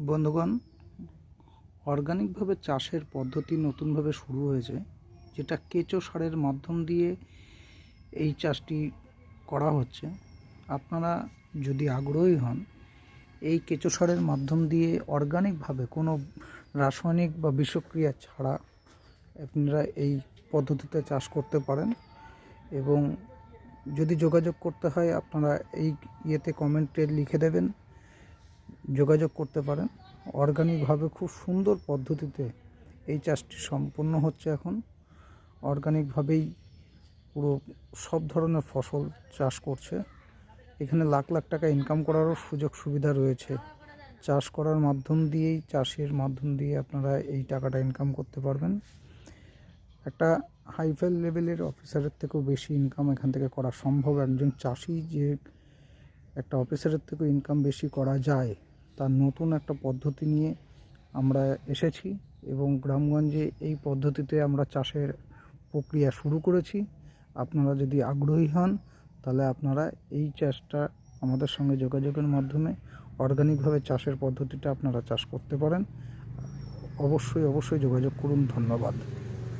বন্ধুগণ, অর্গানিকভাবে চাষের পদ্ধতি নতুনভাবে শুরু হয়েছে, যেটা কেঁচো সারের মাধ্যম দিয়ে এই চাষটি করা হচ্ছে। আপনারা যদি আগ্রহী হন, এই কেঁচো সারের মাধ্যম দিয়ে অর্গানিকভাবে কোনো রাসায়নিক বা বিষক্রিয়া ছাড়া আপনারা এই পদ্ধতিতে চাষ করতে পারেন। এবং যদি যোগাযোগ করতে হয়, আপনারা এই কমেন্টে লিখে দেবেন, যোগাযোগ করতে পারেন। অর্গানিকভাবে খুব সুন্দর পদ্ধতিতে এই চাষটি সম্পন্ন হচ্ছে। এখন অর্গানিকভাবেই পুরো সব ধরনের ফসল চাষ করছে। এখানে লাখ লাখ টাকা ইনকাম করারও সুযোগ সুবিধা রয়েছে। চাষ করার মাধ্যম দিয়েই, চাষের মাধ্যম দিয়ে আপনারা এই টাকাটা ইনকাম করতে পারবেন। একটা হাইফাই লেভেলের অফিসারের থেকেও বেশি ইনকাম এখান থেকে করা সম্ভব। একজন চাষি যে একটা অফিসারের থেকেও ইনকাম বেশি করা যায়, তার নতুন একটা পদ্ধতি নিয়ে আমরা এসেছি এবং গ্রামগঞ্জে এই পদ্ধতিতে আমরা চাষের প্রক্রিয়া শুরু করেছি। আপনারা যদি আগ্রহী হন, তাহলে আপনারা এই চাষটা আমাদের সঙ্গে যোগাযোগের মাধ্যমে অর্গানিকভাবে চাষের পদ্ধতিটা আপনারা চাষ করতে পারেন। অবশ্যই যোগাযোগ করুন। ধন্যবাদ।